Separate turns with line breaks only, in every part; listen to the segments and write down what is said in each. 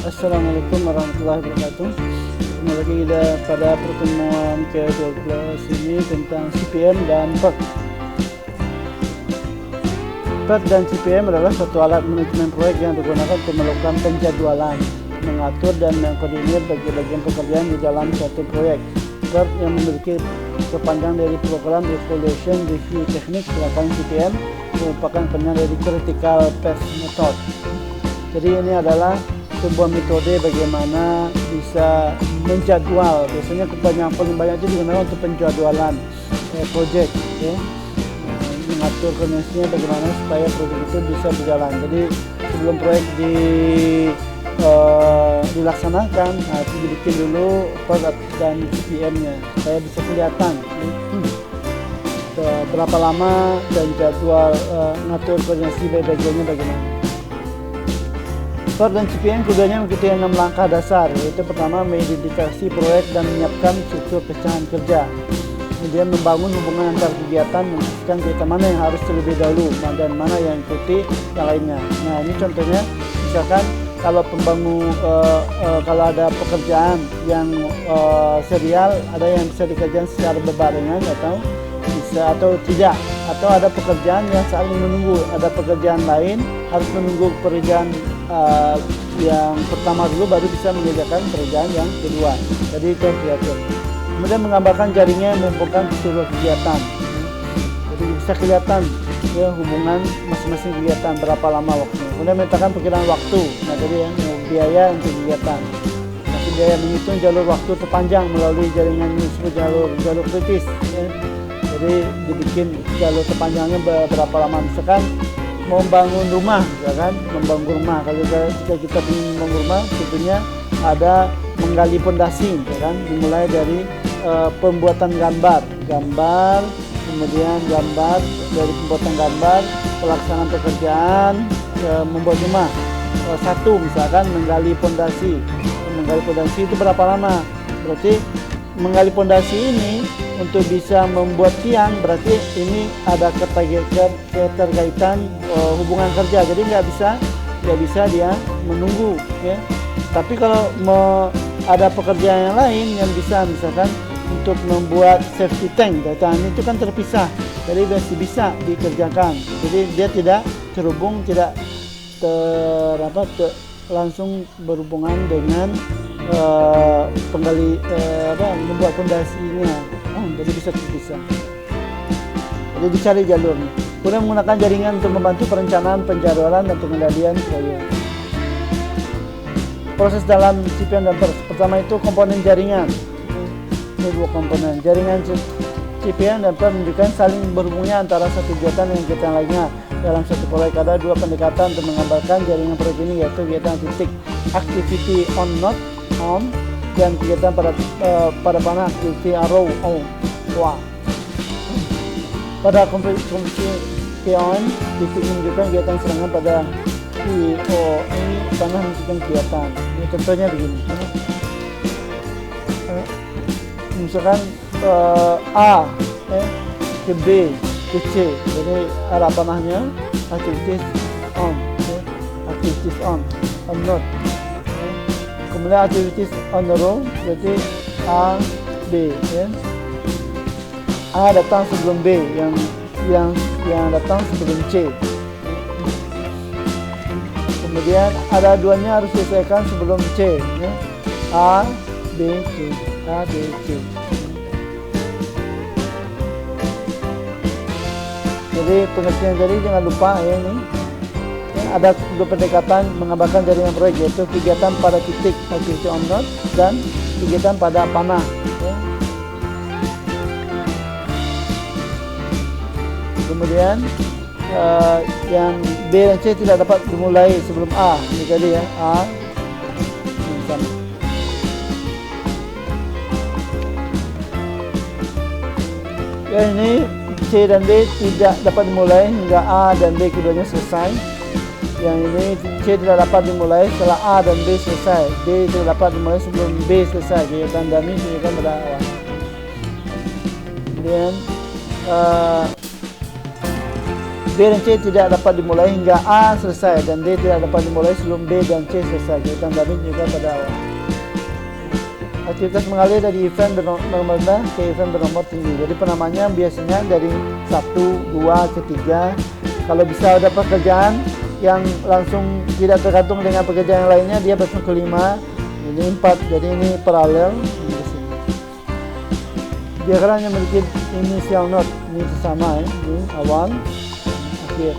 Assalamualaikum warahmatullahi wabarakatuh. Kembali lagi kita pada pertemuan ke-12 ini tentang CPM dan PERT. PERT dan CPM adalah satu alat manajemen proyek yang digunakan untuk melakukan penjadwalan, mengatur dan mengkoordinir bagian pekerjaan di dalam suatu proyek. PERT yang memiliki kepanjangan dari Program Evaluation Review Teknik, sedangkan CPM merupakan kepanjangan dari Critical Path Method. Jadi ini adalah sebuah metode bagaimana bisa menjadwal. Biasanya paling banyak itu digunakan untuk penjadwalan proyek, ya. Mengatur koordinasinya bagaimana supaya proyek itu bisa berjalan. Jadi sebelum proyek dilaksanakan, harus dibikin dulu PERT dan CPM-nya supaya bisa kelihatan berapa lama dan jadwal ngatur koordinasi bagiannya bagaimana. PERT dan CPM keduanya mengikuti 6 langkah dasar, yaitu pertama mengidentifikasi proyek dan menyiapkan struktur pecahan kerja. Kemudian membangun hubungan antar kegiatan, memastikan kegiatan mana yang harus terlebih dahulu dan mana yang ikuti yang lainnya. Nah, ini contohnya misalkan kalau kalau ada pekerjaan yang serial, ada yang bisa dikerjakan secara berbarengan atau tidak, atau ada pekerjaan yang saling menunggu, ada pekerjaan lain harus menunggu pekerjaan yang pertama dulu baru bisa mengerjakan pekerjaan yang kedua. Jadi itu yang diatur. Kemudian menggambarkan jaringnya yang menghubungkan seluruh kegiatan. Jadi bisa kelihatan ya hubungan masing-masing kegiatan berapa lama waktunya. Kemudian memetakan perkiraan waktu. Nah, jadi yang biaya untuk kegiatan. Tapi biaya menghitung jalur waktu terpanjang melalui jaringan ini disebut jalur kritis. Ya. Jadi dibikin jalur terpanjangnya berapa lama. Misalkan mau bangun rumah, ya kan? Membangun rumah. Kalau kita ingin membangun rumah, tentunya ada menggali pondasi, ya kan? Dimulai dari pembuatan gambar, kemudian gambar dari pembuatan gambar, pelaksanaan pekerjaan, membuat rumah. Satu, misalkan menggali pondasi itu berapa lama? Berarti menggali pondasi ini untuk bisa membuat tiang, berarti ini ada keterkaitan hubungan kerja. Jadi nggak bisa dia menunggu, ya. Tapi kalau ada pekerjaan yang lain yang bisa, misalkan untuk membuat safety tank, dan itu kan terpisah, jadi masih bisa dikerjakan. Jadi dia tidak terhubung, langsung berhubungan dengan membuat fondasinya. Jadi bisa terpisah. Jadi dicari jalurnya. Kemudian menggunakan jaringan untuk membantu perencanaan, penjadwalan dan pengendalian proyek. Proses dalam CPM dan PERT. Pertama itu komponen jaringan. Ini dua komponen. Jaringan CPM dan PERT menunjukkan saling berhubungnya antara satu kegiatan dengan kegiatan lainnya. Dalam satu proyek ada dua pendekatan untuk menggambarkan jaringan proyek ini, yaitu kegiatan titik activity on not on dan kegiatan pada panah activity arrow on. Pada komposisi PON titik menunjukkan kegiatan serangan, pada POE panah menunjukkan kegiatan. Ini contohnya begini. Misalkan A ke B ke C, jadi arah panahnya activities on, not. Kemudian activities on the row, jadi A, B, ya. A datang sebelum B, yang datang sebelum C. Kemudian ada duanya harus diselesaikan sebelum C, ya. A, B, C. Jadi pengertian jadi jangan lupa ya ini. Ada dua pendekatan menggambarkan jaringan proyek, yaitu kegiatan pada titik activity on node dan kegiatan pada panah. Ya. Kemudian yang B dan C tidak dapat dimulai sebelum A. Ini tadi ya A. Ya, ini C dan D tidak dapat dimulai hingga A dan B keduanya selesai. Yang ini C tidak dapat dimulai setelah A dan B selesai. D tidak dapat dimulai sebelum B selesai. Kegiatan dummy kegiatan pada awal. Kemudian B dan C tidak dapat dimulai hingga A selesai, dan D tidak dapat dimulai sebelum B dan C selesai. Kegiatan Darwin juga pada awal. Aktivitas mengalir dari event bernomor rendah ke event bernomor tinggi. Jadi penamanya biasanya dari 1, 2 ke 3. Kalau bisa ada pekerjaan yang langsung tidak tergantung dengan pekerjaan yang lainnya, dia langsung ke 5. Ini 4. Jadi ini paralel. Diagram yang memiliki initial node ini sama ya. Ini awal, akhir.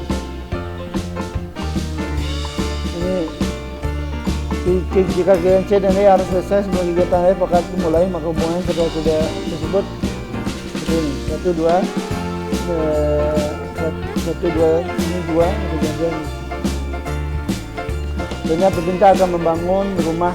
Ini jika kegiatan C dan E harus selesai sebelum kegiatan E bakal dimulai, maka hubungan kedua tersebut seperti ini. 1, 2, ini 2, kemudian dengan pemerintah akan membangun rumah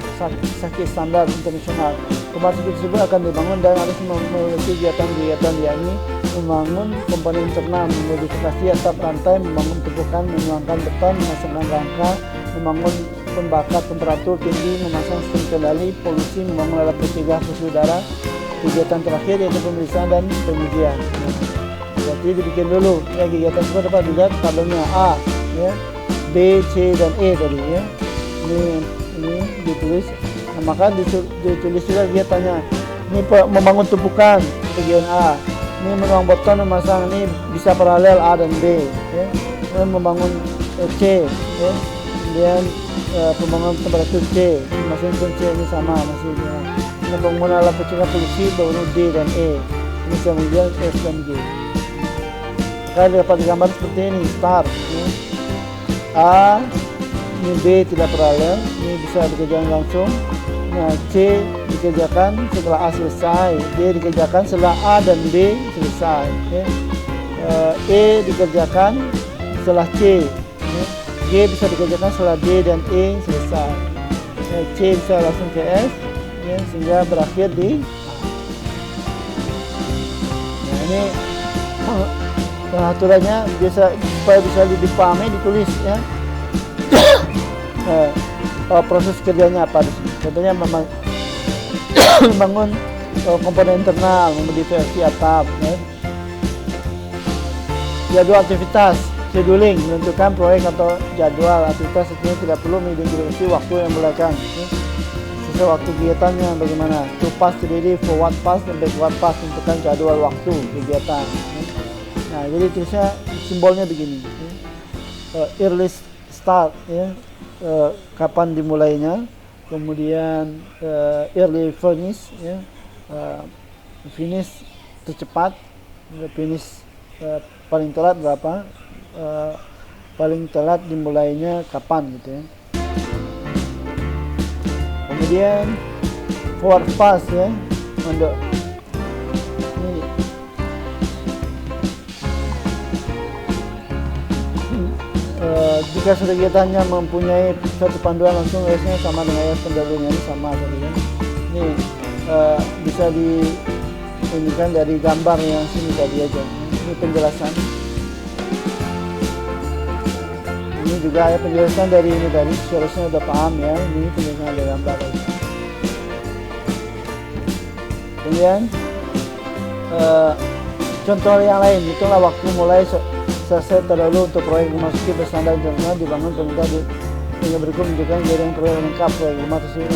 sakit standar internasional. Rumah sakit tersebut akan dibangun dan harus memiliki kegiatan-kegiatan, yakni membangun komponen internal, memodifikasi atap rantai, membangun tumpukan, menuangkan beton, memasangkan rangka, membangun pembakar temperatur tinggi, memasang sistem kendali polusi, membangun alat pencegah polusi udara. Kegiatan terakhir yaitu pemeriksaan dan pengujian. Jadi dibikin dulu ya, kegiatan tersebut dapat dilihat tabelnya A ya, B, C dan E tadi ya. Ini ditulis. Nah, maka ditulis juga kegiatannya. Ini membangun tumpukan bagian A. Ini menuang beton, memasang, ini bisa paralel A dan B ya. Kemudian membangun C ya. Kemudian pembangunan temperatur C, mesin C ini sama masih ya. Ini pembangunan alat pencegah polusi, bangunan D dan E. Ini kemudian S dan G. Maka dapat digambar seperti ini, start ya. A, ini B tidak paralel, ini bisa dikerjakan langsung. Nah, C dikerjakan setelah A selesai, D dikerjakan setelah A dan B selesai ya. E dikerjakan setelah C ya. G bisa dikerjakan setelah D dan E selesai ya. C bisa langsung ke S ya, sehingga berakhir di A. Nah, ini aturannya biasa supaya bisa dipahami, ditulis ya. Proses kerjanya apa di sini? Contohnya membangun komponen internal, memodifikasi atap ya. Jadwal aktivitas, scheduling, menentukan proyek atau jadwal aktivitas ini tidak perlu mengidentifikasi waktu yang belakang ya. Sesuai waktu kegiatannya bagaimana, to pass terdiri forward pass dan backward pass, menentukan jadwal waktu kegiatan ya. Nah, jadi tulisnya simbolnya begini ya. Early start ya, kapan dimulainya, kemudian early finish ya, finish tercepat, finish paling telat berapa, paling telat dimulainya kapan gitu ya. Kemudian forward pass ya, untuk ini jika sudah kegiatannya mempunyai satu panduan langsung, S-nya sama dengan S pendahulunya, ini sama tadi ya. Ini bisa ini kan dari gambar yang sini tadi aja. Ini penjelasan. Ini juga ya penjelasan dari ini tadi, seharusnya udah paham ya. Ini penjelasan dari gambar tadi. Kemudian contoh yang lain, itulah waktu mulai selesai terdahulu untuk proyek rumah sakit berstandar internasional dibangun pemerintah hingga berikut menunjukkan kejadian proyek lengkap proyek rumah tersebut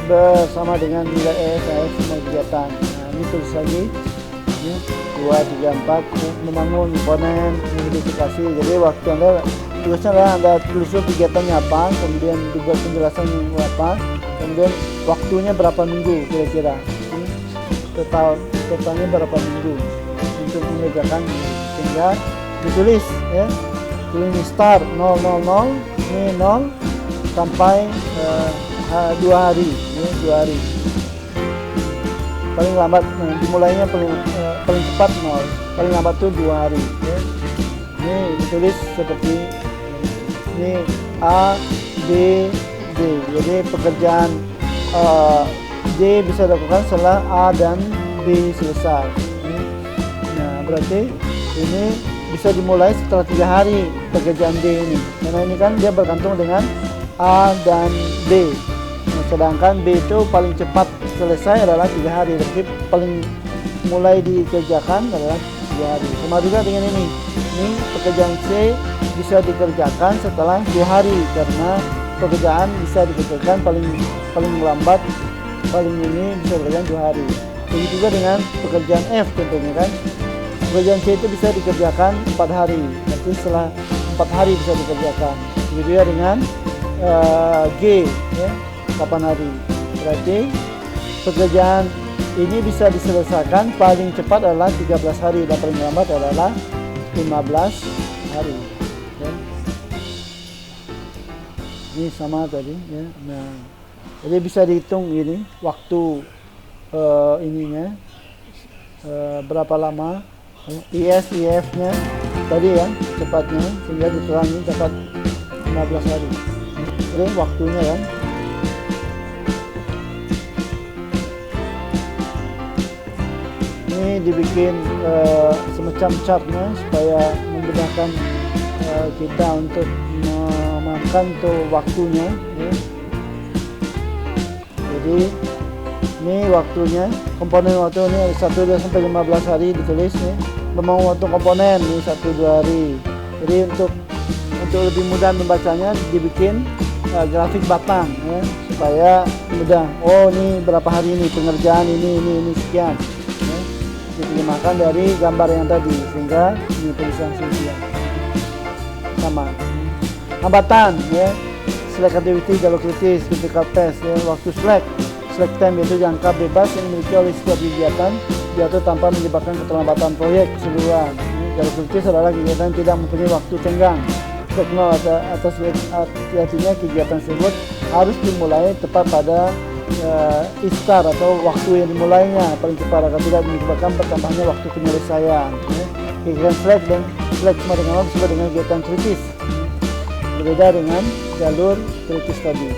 bersama dengan nilai ESAS semua kegiatan. Nah, ini tulis lagi ini 2, 3, 4 membangun komponen, modifikasi. Jadi waktu Anda tulisnya adalah Anda tulis kegiatannya apa, kemudian dibuat penjelasan apa, kemudian waktunya berapa minggu kira-kira, totalnya berapa minggu untuk mengerjakan, sehingga ditulis ya. Ini start 000, ini 0 sampai 2 hari ya, 2 hari. Paling lambat dimulainya paling cepat 0, paling lambat tuh 2 hari ya. Ini ditulis seperti ini A, B, D. Jadi pekerjaan D bisa dilakukan setelah A dan B selesai. Nah, berarti ini bisa dimulai setelah 3 hari pekerjaan D ini, karena ini kan dia bergantung dengan A dan B. Nah, sedangkan B itu paling cepat selesai adalah 3 hari, tapi paling mulai dikerjakan adalah 3 3 hari. Sama juga dengan ini pekerjaan C bisa dikerjakan setelah 2 hari karena pekerjaan bisa dikerjakan paling lambat paling ini bisa dikerjakan 2 hari. Begitu juga dengan pekerjaan F contohnya kan. Pekerjaan C itu bisa dikerjakan 4 hari. Nanti setelah 4 hari bisa dikerjakan. Begitu ya dengan G ya, 8 hari. Berarti pekerjaan ini bisa diselesaikan paling cepat adalah 13 hari dan paling lambat adalah 15 hari ya. Ini sama tadi ya. Nah, jadi bisa dihitung ini waktu ininya berapa lama IS IF nya tadi ya cepatnya sehingga dikurangi dapat 15 hari. Jadi waktunya kan. Ini dibikin semacam chartnya supaya memudahkan kita untuk memakan tuh waktunya ya. Jadi ini waktunya, komponen waktu ini 1, 2 sampai 15 hari ditulis nih. Memang waktu komponen ini 1, 2 hari. Jadi untuk lebih mudah membacanya dibikin grafik batang ya, supaya mudah. Oh ini berapa hari ini pengerjaan ini sekian. Ya. Diterjemahkan dari gambar yang tadi sehingga ini tulisan sini sama. Hambatan ya, slack activity jalur kritis, critical path ya, waktu slack time yaitu jangka bebas yang dimiliki oleh setiap kegiatan diatur tanpa menyebabkan keterlambatan proyek keseluruhan. Jalur kritis adalah kegiatan yang tidak mempunyai waktu tenggang. Slack nol atas artinya kegiatan tersebut harus dimulai tepat pada istar atau waktu yang dimulainya paling cepat agar tidak menyebabkan bertambahnya waktu penyelesaian. Kegiatan slack sama dengan disebut dengan kegiatan kritis. Berbeda dengan jalur kritis tadi.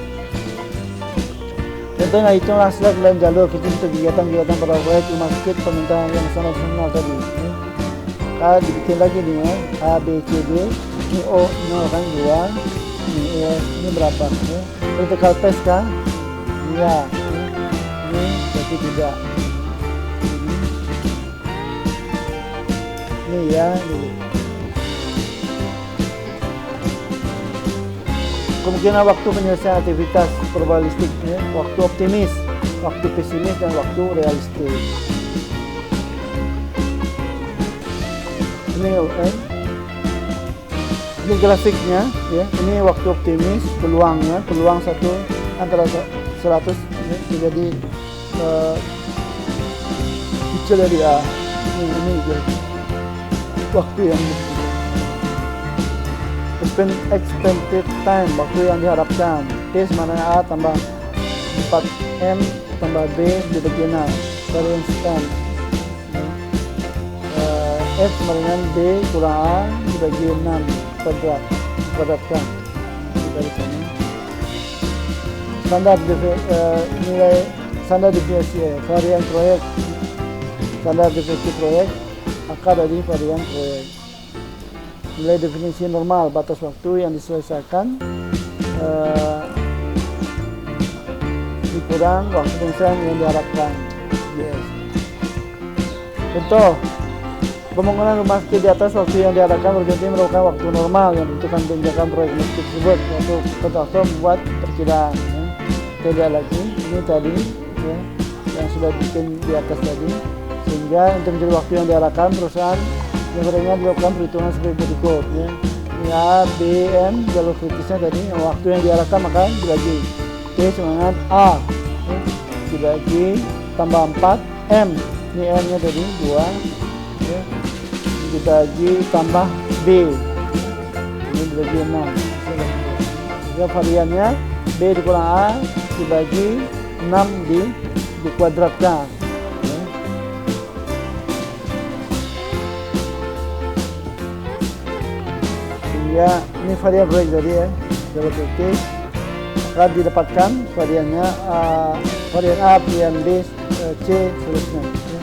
Contohnya hitunglah slack dan jalur kritis untuk kegiatan pada proyek rumah sakit permintaan yang sama nasional tadi. Maka dibikin lagi nih ya, A, B, C, D. Ini O 0 kan 2. Ini E, ini berapa? Ya. Critical path kan? Iya. Ini berarti tidak. Ini ya. Ini. Kemungkinan waktu penyelesaian aktivitas probabilistik ya, waktu optimis, waktu pesimis dan waktu realistik. Ini grafiknya ya, ini waktu optimis, peluang 1 antara 100 ya, jadi kecil dari A. Ini waktu yang expected time, waktu yang diharapkan. T sama dengan A tambah 4M tambah B dibagi 6, variance time. F sama dengan B kurang A dibagi 6 kuadratkan. Dari sana. Nilai standar deviasi varian proyek. Standar deviasi proyek akar dari varian proyek. Nilai definisi normal batas waktu yang diselesaikan dikurang waktu penyelesaian yang diharapkan. Yes. Contoh, pembangunan rumah sakit di atas waktu yang diharapkan berganti merupakan waktu normal yang dibutuhkan penjagaan proyek masjid tersebut. Waktu kontraktor membuat perkiraan. Ya. Kita lihat lagi, ini tadi ya, yang sudah bikin di atas tadi, sehingga untuk menjadi waktu yang diharapkan perusahaan yang berikutnya dilakukan perhitungan sebagai berikut ya. Ini A, B, M jalur kritisnya tadi waktu yang diarahkan maka dibagi T sama dengan A ya. Dibagi tambah 4 M, ini M nya tadi 2 ya. Dibagi tambah B ini dibagi 6 ya, variannya B dikurang A dibagi 6 dikuadratkan. Ya, ini varian proyek tadi ya, jalur kritis akan didapatkan variannya varian A, varian B, C, seterusnya. Ya.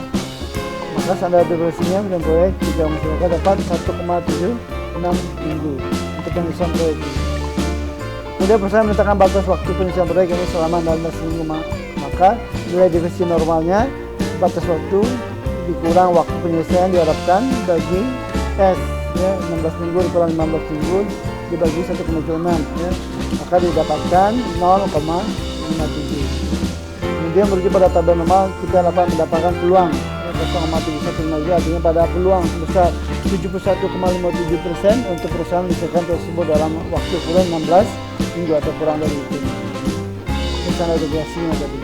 Maka standar deviasinya varian proyek jika masyarakat dapat 1,76 minggu untuk penyelesaian proyek. Kemudian perusahaan menetapkan batas waktu penyelesaian proyek ini selama 16 minggu, maka nilai deviasi normalnya batas waktu dikurang waktu penyelesaian diharapkan bagi S ya, 16 minggu dikurang 15 minggu dibagi 1,6 ya, maka didapatkan 0,57. Kemudian merujuk pada tabel normal kita dapat mendapatkan peluang ya, 0,71 artinya pada peluang sebesar 71,57% untuk perusahaan menyelesaikan tersebut dalam waktu kurang 16 minggu atau kurang dari itu. Ini standar deviasinya tadi.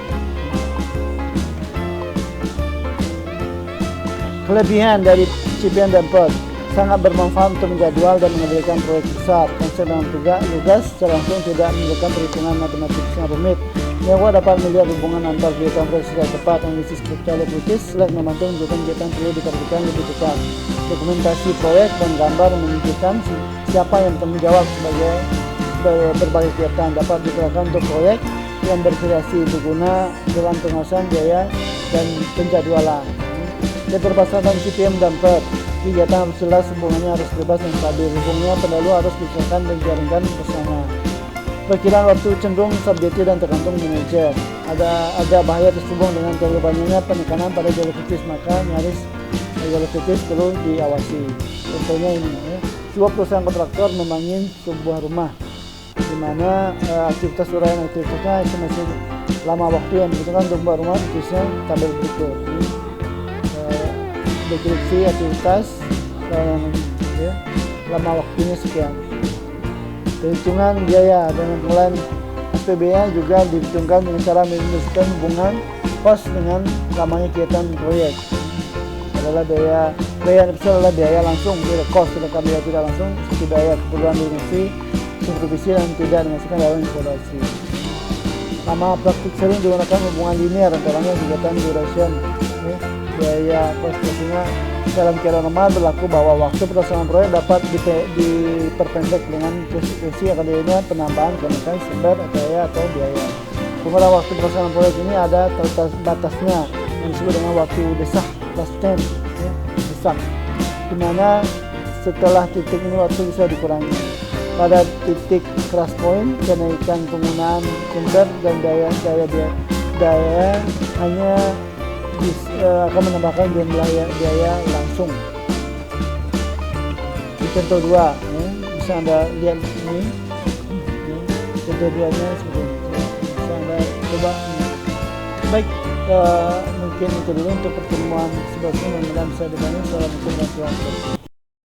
Kelebihan dari CPM dan PERT sangat bermanfaat untuk menjadwal dan mengerjakan proyek besar. Konsep dalam tugas secara langsung tidak menggunakan perhitungan matematik yang rumit. Yang dapat melihat hubungan antar kegiatan proyek secara cepat, analisis struktural lukis, selek membantu menunjukkan kegiatan perlu diperhatikan lebih cepat. Dokumentasi proyek dan gambar menunjukkan siapa yang bertanggung jawab sebagai berbagai kegiatan dapat digunakan untuk proyek yang bervariasi berguna dalam pengawasan biaya dan penjadwalan. Keterbatasan CPM dan PERT, kegiatan harus jelas, hubungannya harus bebas dan stabil, hubungannya pendahulu harus diselesaikan dan dijalankan bersama. Perkiraan waktu cenderung subjektif dan tergantung manajer. Ada bahaya tersambung dengan terlalu banyaknya penekanan pada jalur kritis, maka nyaris jalur kritis perlu diawasi. Contohnya ini ya. Sebuah perusahaan kontraktor membangun sebuah rumah di mana aktivitas uraian aktivitasnya masih lama waktu yang dibutuhkan untuk membuat rumah, khususnya tabel berikut. Deskripsi aktivitas dan ya, lama waktunya sekian. Perhitungan biaya dan pengelolaan SPB-nya juga diperhitungkan dengan cara menunjukkan hubungan kos dengan lamanya kegiatan proyek. Adalah biaya besar adalah biaya langsung, biaya kos, sedangkan biaya tidak langsung seperti biaya keperluan dinasti, supervisi dan tidak dimasukkan dalam evaluasi. Lama praktik sering digunakan hubungan linear antaranya kegiatan duration. Ya. Biaya kos-kosnya dalam keadaan normal berlaku bahwa waktu pelaksanaan proyek dapat diperpendek dengan konsekuensi adanya penambahan kenaikan sumber atau biaya. Pengurangan waktu pelaksanaan proyek ini ada batasnya yang disebut dengan waktu desah plus 10 ya, desak, di mana setelah titik ini waktu bisa dikurangi. Pada titik crash point, kenaikan penggunaan sumber dan daya hanya akan menambahkan biaya langsung. Di contoh 2 ya, bisa Anda lihat ini ya, contoh 2 nya seperti ini ya, bisa Anda coba ini. Baik, mungkin itu dulu untuk pertemuan sebelumnya, mudah-mudahan bisa dibangun secara mungkin dan